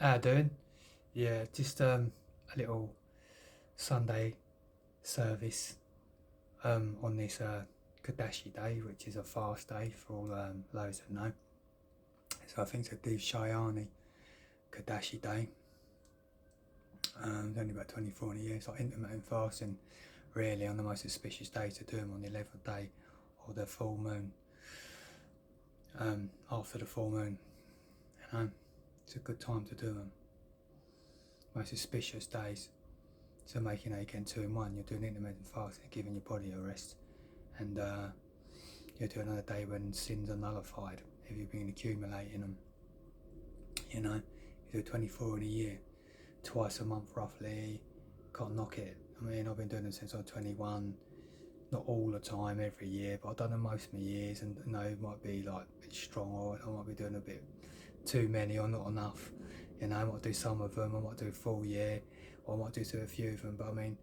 How you doing? Yeah, just a little Sunday service on this Kadashi day, which is a fast day for all those that know. So I think it's a Devshayani Kadashi day. It's only about 24 in a year. It's like intermittent fasting, really, on the most auspicious day to do them on the 11th day or the full moon. After the full moon, it's a good time to do them. Most auspicious days. So making you get 2 in 1, you're doing intermittent fasting, giving your body a rest, and you're doing another day when sins are nullified if you've been accumulating them. You do 24 in a year, twice a month roughly. Can't knock it. I mean, I've been doing them since I was 21. Not all the time, every year, but I've done them most of my years, and it might be like a bit strong, or I might be doing a bit too many or not enough. I might do some of them, I might do a full year, or I might do a few of them, but I mean,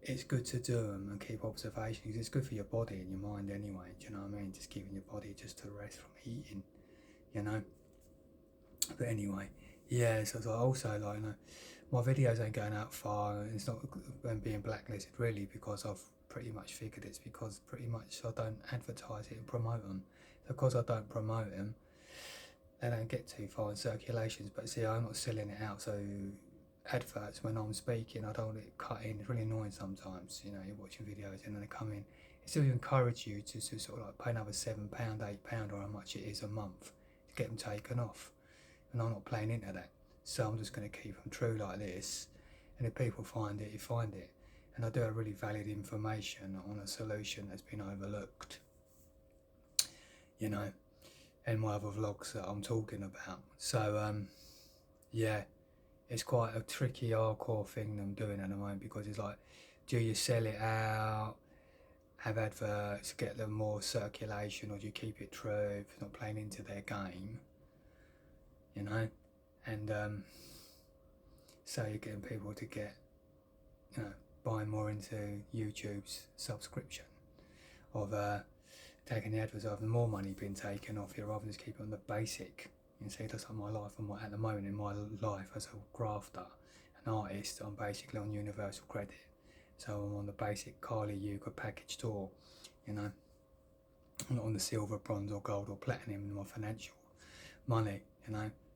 it's good to do them and keep observation, because it's good for your body and your mind anyway, do you know what I mean? Just giving your body just to rest from eating, But anyway, yeah, so also, my videos ain't going out far, and it's not being blacklisted really, because I've pretty much figured it's because pretty much I don't advertise it and promote them. So because I don't promote them, they don't get too far in circulations. But see, I'm not selling it out, so adverts when I'm speaking, I don't want it cut in. It's really annoying sometimes, you're watching videos and then they come in. It still encourage you to sort of like pay another £7, £8, or how much it is a month to get them taken off. And I'm not playing into that. So I'm just going to keep them true like this. And if people find it, you find it. And I do have really valid information on a solution that's been overlooked, and my other vlogs that I'm talking about. So, yeah, it's quite a tricky, hardcore thing I'm doing at the moment, because it's like, do you sell it out, have adverts, get them more circulation, or do you keep it true, if it's not playing into their game, and so you're getting people to get, buying more into YouTube's subscription of taking the adverts off, and more money being taken off here, rather than just keep it on the basic. See, that's like my life. At the moment in my life as a grafter, an artist, I'm basically on universal credit. So I'm on the basic Kali Yuga package tour, I'm not on the silver, bronze or gold or platinum in my financial money,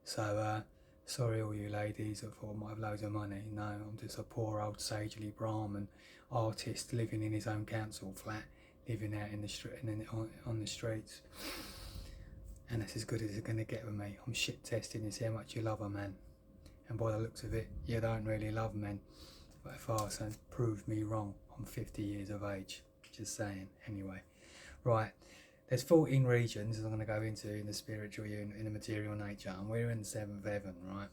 So sorry all you ladies that thought I might have loads of money. No, I'm just a poor old sagely Brahmin artist living in his own council flat, living out in the street and on the streets. And that's as good as it's going to get with me. I'm shit testing to see how much you love a man. And by the looks of it, you don't really love men. But if I so prove me wrong, I'm 50 years of age. Just saying. Anyway, right. There's 14 regions I'm going to go into in the spiritual, in the material nature, and we're in the 7th heaven, right?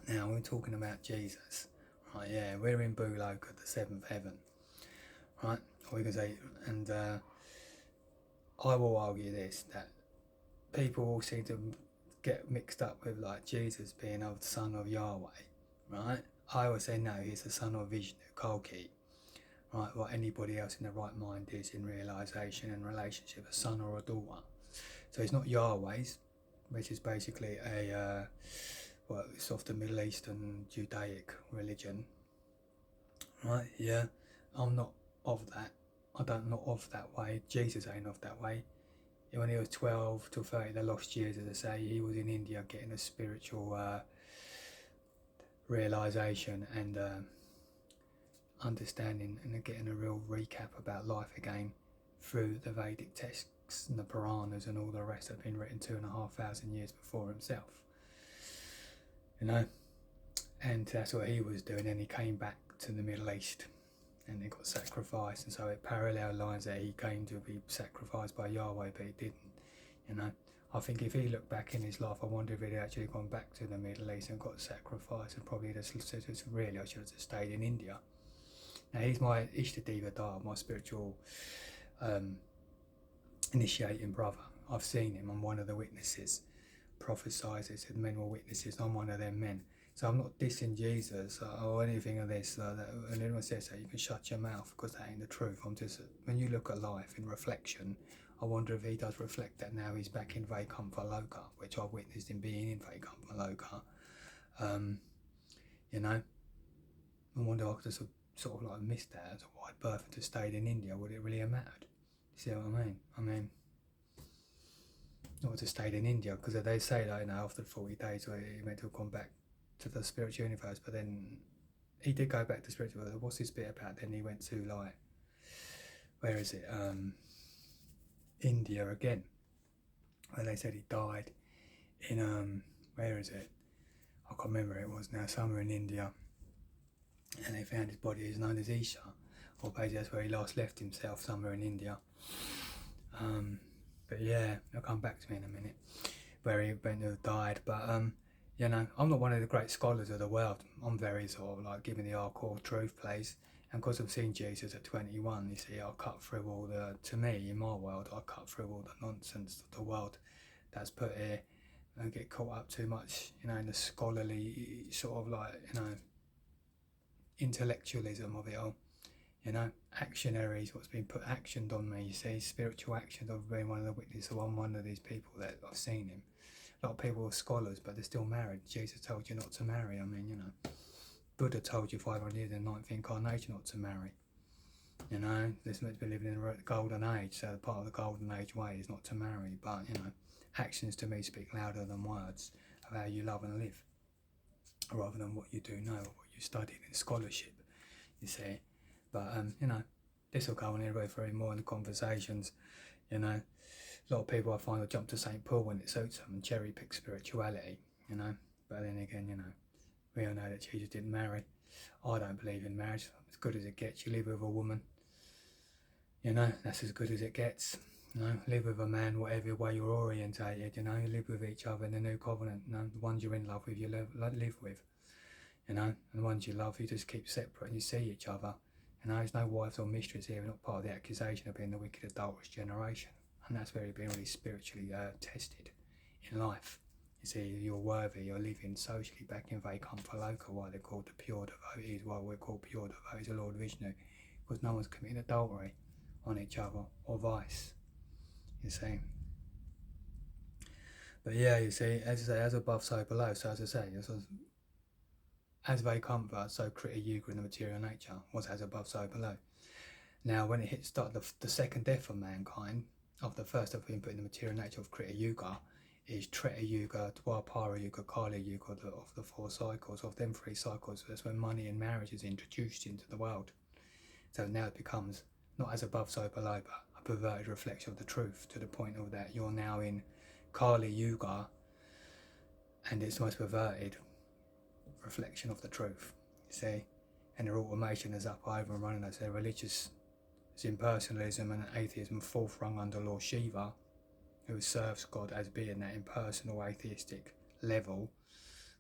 Now, we're talking about Jesus, right? Yeah, we're in Loka, the 7th heaven, right? We can say, and I will argue this, that people all seem to get mixed up with like Jesus being the son of Yahweh, right? I always say no, he's the son of Vishnu, Kalki, right? What anybody else in their right mind is in realization and relationship, a son or a daughter. So he's not Yahweh's, which is basically a it's of the Middle Eastern Judaic religion, right? Yeah, I'm not of that. Not of that way. Jesus ain't of that way. When he was 12 to 30, the lost years, as I say, he was in India getting a spiritual realization and understanding, and getting a real recap about life again through the Vedic texts and the Puranas and all the rest that have been written 2,500 years before himself. And that's what he was doing. And he came back to the Middle East and he got sacrificed, and so it parallel lines that he came to be sacrificed by Yahweh, but he didn't. I think if he looked back in his life, I wonder if he'd actually gone back to the Middle East and got sacrificed, and probably just really, I should have just stayed in India. Now he's my Ishtadeva Dada, my spiritual initiating brother. I've seen him. I'm one of the witnesses. Prophesied, they said men were witnesses. I'm one of them men. So I'm not dissing Jesus or anything of this. And anyone says that, you can shut your mouth, because that ain't the truth. I'm just, when you look at life in reflection, I wonder if he does reflect that now he's back in Vaikuntha Loka, which I witnessed him being in Vaikuntha Loka. You know, I wonder if I could have sort of like missed that as a white birth and just stayed in India. Would it really have mattered? You see what I mean, not to stayed in India, because they say that, you know, after 40 days he meant to have gone back to the spiritual universe, but then he did go back to the spiritual universe. What's this bit about? Then he went to, like, where is it? India again, where they said he died in where is it? I can't remember where it was now, somewhere in India, and they found his body is known as Isha, or basically that's where he last left himself, somewhere in India. But yeah, they'll come back to me in a minute, where he went to have died. But you know, I'm not one of the great scholars of the world. I'm very sort of like giving the hardcore truth plays, and because I've seen Jesus at 21, you see, I cut through all the, to me, in my world, I cut through all the nonsense of the world that's put here, and get caught up too much, you know, in the scholarly sort of like, you know, intellectualism of it all. You know, actionary is what's been put actioned on me, you see, spiritual actions. I've been one of the witnesses, so I'm one of these people that I've seen him. A lot of people are scholars, but they're still married. Jesus told you not to marry. I mean, you know, Buddha told you 500 years in the 9th incarnation not to marry. You know, this meant to be living in the golden age, so part of the golden age way is not to marry. But, you know, actions to me speak louder than words of how you love and live, rather than what you do know or what you studied in scholarship, you see. But, you know, this will go on here very more in the conversations, you know. A lot of people I find will jump to St. Paul when it suits them and cherry pick spirituality, you know. But then again, you know, we all know that Jesus didn't marry. I don't believe in marriage. As good as it gets, you live with a woman, you know, that's as good as it gets. You know, live with a man whatever way you're orientated, you know, you live with each other in the new covenant. You know, the ones you're in love with, you live with, you know, and the ones you love, you just keep separate and you see each other. You know, there's no wives or mistresses here. We're not part of the accusation of being the wicked adulterous generation. And that's where you've been really spiritually tested in life. You see, you're worthy, you're living socially back in Vaikuntha Loka, why they're called the pure devotees, why we're called pure devotees of Lord Vishnu, because no one's committing adultery on each other or vice, you see. But yeah, you see, as I say, as above, so below. So as I say, as Vaikuntha, so Krita Yuga in the material nature was as above, so below. Now, when it hits the second death of mankind, of the first death being put in the material nature of Krita Yuga, is Treta Yuga, Dwapara Yuga, Kali Yuga, of the 4 cycles. Of them 3 cycles, that's when money and marriage is introduced into the world. So now it becomes not as above, so below, but a perverted reflection of the truth, to the point of that you're now in Kali Yuga, and it's the most perverted reflection of the truth, you see. And their automation is up over and running as their religious impersonalism and atheism fourth rung under Lord Shiva, who serves God as being that impersonal atheistic level,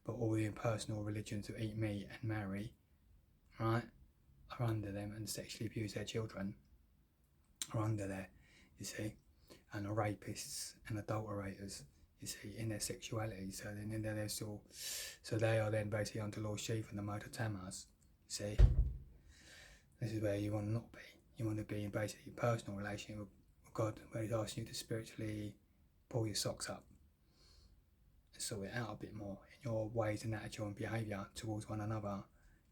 but all the impersonal religions who eat meat and marry, right, are under them, and sexually abuse their children are under there, you see. And the rapists and adulterators, you see, in their sexuality. So then they're still, so they are then basically under Lord Shiva and the Mother Tamas, you see. This is where you want to not be. You want to be in basically a personal relationship with God, where He's asking you to spiritually pull your socks up and sort it out a bit more in your ways and attitude and behaviour towards one another.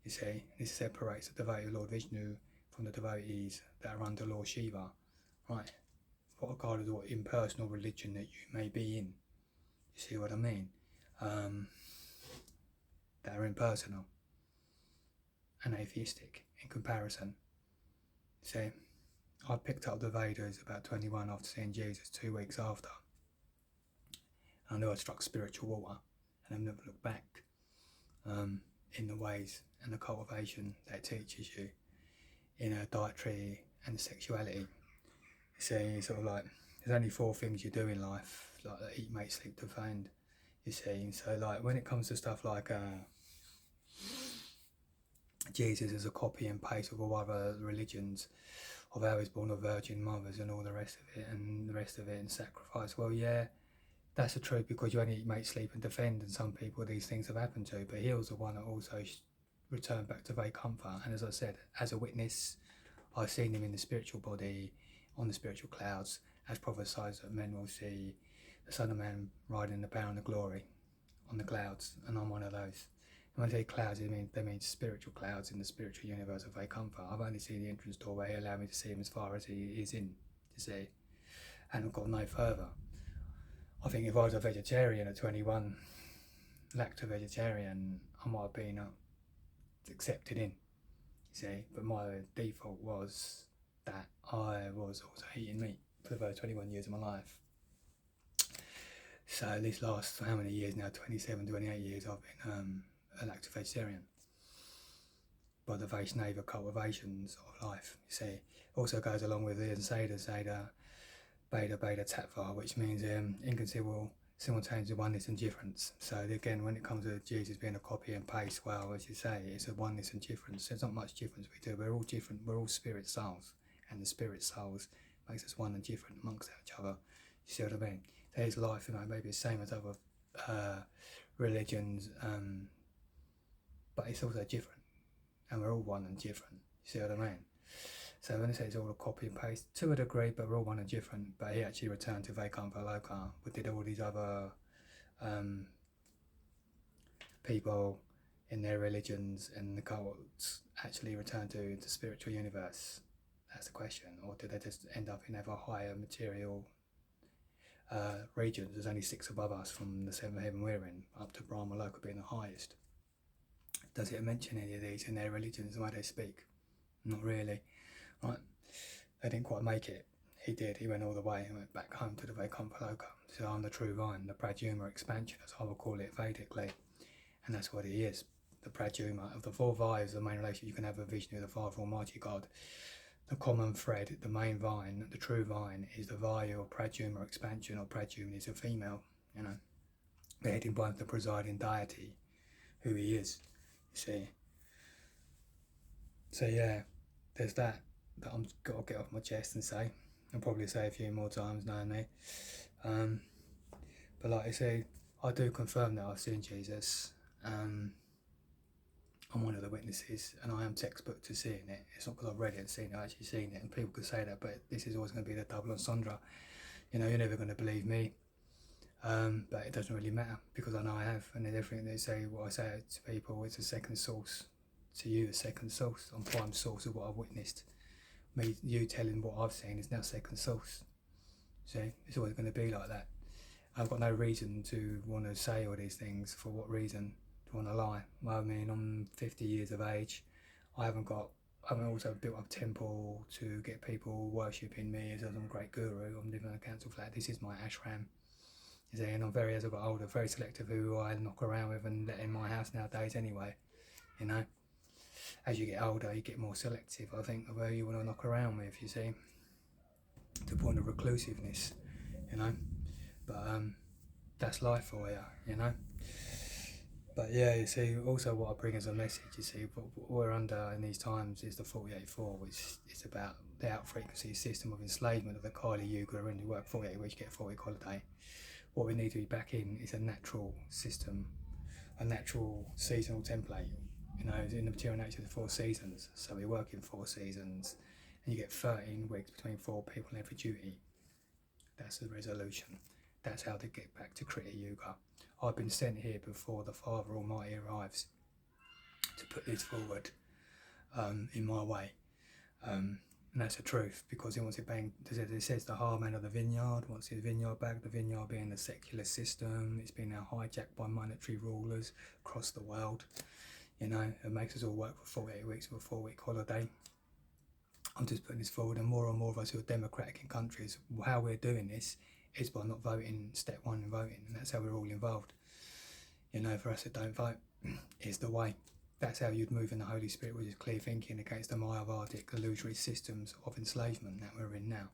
You see, this separates the devotee of Lord Vishnu from the devotees that are under Lord Shiva, right? What regarded as what impersonal religion that you may be in. You see what I mean? That are impersonal and atheistic in comparison. See, I picked up the Vedas about 21 after seeing Jesus 2 weeks after. I knew I struck spiritual water, and I've never looked back in the ways and the cultivation that it teaches you in a dietary and sexuality. See, sort of like, there's only 4 things you do in life, like eat, mate, sleep, defend, you see. So like, when it comes to stuff like Jesus is a copy and paste of all other religions, of how he's born of virgin mothers and all the rest of it, and sacrifice, well, yeah, that's the truth, because you only eat, mate, sleep and defend, and some people these things have happened to, but he was the one that also returned back to Vaikuntha. And as I said, as a witness, I've seen him in the spiritual body, on the spiritual clouds, as prophesied that men will see the Son of Man riding in the power and the glory on the clouds, and I'm one of those. And when I say clouds, they mean spiritual clouds in the spiritual universe of Vaikuntha. I've only seen the entrance doorway allow me to see him as far as he is in to see, and I've got no further. I think if I was a vegetarian at 21, lacto-vegetarian, I might have been accepted in, you see, but my default was that I was also eating meat for the first 21 years of my life. So these last, how many years now, 27, 28 years, I've been a lacto-vegetarian by the Vaishnava cultivations of life, you see. Also goes along with the Seda, Beta, Tattva, which means inconceivable, simultaneous oneness and difference. So again, when it comes to Jesus being a copy and paste, well, as you say, it's a oneness and difference. There's not much difference we do. We're all different. We're all spirit souls, and the spirit souls makes us one and different amongst each other. You see what I mean? There's life, maybe the same as other religions, but it's also different, and we're all one and different. You see what I mean? So when I say it's all a copy and paste, to a degree, but we're all one and different. But he actually returned to Vaikuntha Loka. We did all these other people in their religions and the cults actually return to the spiritual universe. That's the question. Or do they just end up in ever higher material regions? There's only 6 above us from the 7th heaven we're in, up to Brahma Loka being the highest. Does it mention any of these in their religions, the way they speak? Not really. Right, they didn't quite make it. He did. He went all the way. He went back home to the Vaikuntha Loka. So I'm the true vine, the Pradyuma expansion, as I will call it Vedically, and that's what he is. The Pradyuma of the 4 vines, the main relationship you can have a vision of the Father Almighty God. The common thread, the main vine, the true vine, is the Vayu or Pradyuma expansion, or Pradyuma is a female. Beheaded by the presiding deity, who he is. You see. So yeah, there's that I'm got to get off my chest and say. I'll probably say a few more times knowing me. But like I say, I do confirm that I've seen Jesus. I'm one of the witnesses, and I am textbook to seeing it. It's not because I've read it and seen it, I've actually seen it, and people could say that, but this is always going to be the double entendre. You're never going to believe me, but it doesn't really matter, because I know I have, and then everything they say, what I say to people, it's a second source. To you, a second source. I'm prime source of what I've witnessed. You telling what I've seen is now second source. See, it's always going to be like that. I've got no reason to want to say all these things. For what reason? To want to lie? Well, I'm 50 years of age. I haven't also built up a temple to get people worshipping me as some great guru. I'm living in a council flat. This is my ashram. You see, and as I got older, very selective who I knock around with and let in my house nowadays anyway. As you get older, you get more selective, I think, of who you want to knock around with, you see, to the point of reclusiveness, but that's life for you, but yeah, you see, also what I bring as a message, you see, what we're under in these times is the 48-4, which is about the out-frequency system of enslavement of the Kali Yuga, and you work 48 weeks, you get a 4-week holiday. What we need to be back in is a natural system, a natural seasonal template. In the material nature of the 4 seasons, so we work in 4 seasons, and you get 13 weeks between 4 people every duty. That's the resolution. That's how to get back to Krita Yuga. I've been sent here before the Father Almighty arrives to put this forward in my way, and that's the truth, because he wants it bang. It says the hard man of the vineyard wants his vineyard back. The vineyard being the secular system. It's been now hijacked by monetary rulers across the world. It makes us all work for 48 weeks with a 4-week holiday. I'm just putting this forward, and more of us who are democratic in countries, how we're doing this is by not voting, step 1 in voting, and that's how we're all involved. For us that don't vote, is the way. That's how you'd move in the Holy Spirit, which is clear thinking against the Mayavadic illusory systems of enslavement that we're in now.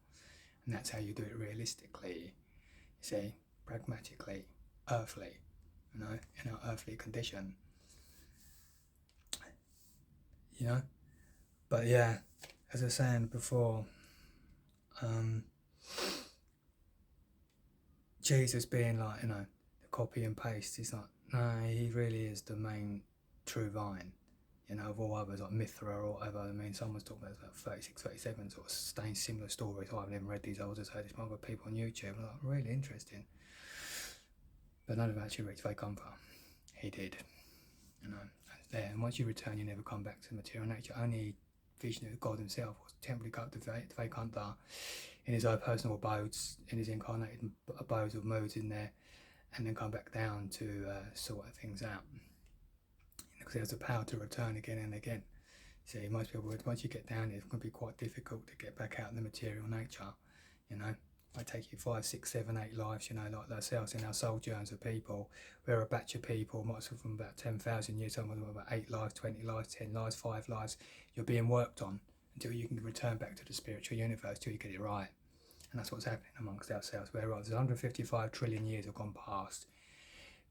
And that's how you do it realistically, you see, pragmatically, earthly, in our earthly condition. But yeah, as I was saying before, Jesus being like, the copy and paste, he's like, no, he really is the main true vine, of all others, like Mithra or whatever. Someone's talking about 36, 37 sort of staying similar stories. I haven't even read these, I just heard this from other people on YouTube. I'm like, really interesting. but none of them actually reached Vaikuntha. He did, you know. And there, and once you return, you never come back to material nature. Only vision of God himself was temporarily go up to Vaikuntha in his own personal abodes, in his incarnated abodes of moods in there, and then come back down to sort things out. Because he has the power to return again and again. See, most people, once you get down here, it's going to be quite difficult to get back out in the material nature, you know. It might take you 5, 6, 7, 8 lives, you know, like ourselves in our soul journeys of people. We're a batch of people, most of them about 10,000 years, some of them about 8 lives, 20 lives, 10 lives, 5 lives. You're being worked on until you can return back to the spiritual universe, till you get it right. And that's what's happening amongst ourselves. Whereas 155 trillion years have gone past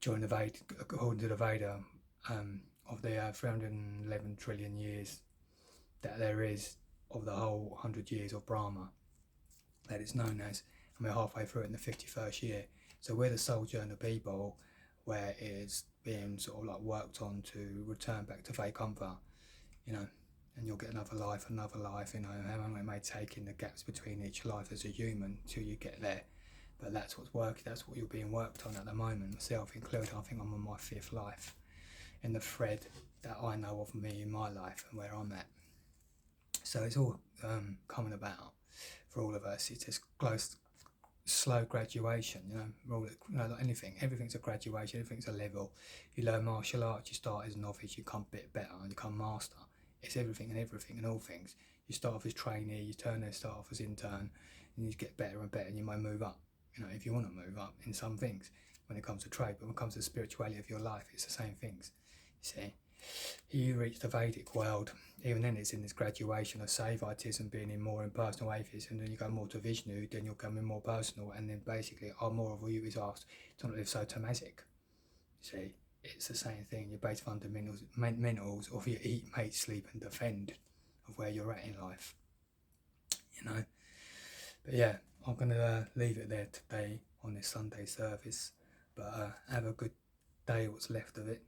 during the Veda, according to the Veda, of the 311 trillion years that there is of the whole 100 years of Brahma, that it's known as, and we're halfway through it in the 51st year. So we're the sojourner people where it is being sort of like worked on to return back to Vaikuntha, you know, and you'll get another life, you know, how long it may take in the gaps between each life as a human till you get there. But that's what's working, that's what you're being worked on at the moment, myself included. I think I'm on my 5th life in the thread that I know of me in my life and where I'm at. So it's all coming about for all of us. It's just close, slow graduation, you know, like anything. Everything's a graduation, everything's a level. You learn martial arts, you start as a novice, you become a bit better and you become master. It's everything and all things. You start off as trainee, you start off as intern, and you get better and better, and you may move up, you know, if you want to move up in some things when it comes to trade. But when it comes to the spirituality of your life, it's the same things, you see. You reach the Vedic world, even then it's in this graduation of Saivitism, being in more impersonal atheism, and then you go more to Vishnu, then you'll come in more personal, and then basically more of you is asked to not live so tamasic. See, it's the same thing. Your base fundamentals of your eat, mate, sleep and defend of where you're at in life, you know. But yeah, I'm going to leave it there today on this Sunday service, but have a good day, what's left of it.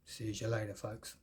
See you later, folks.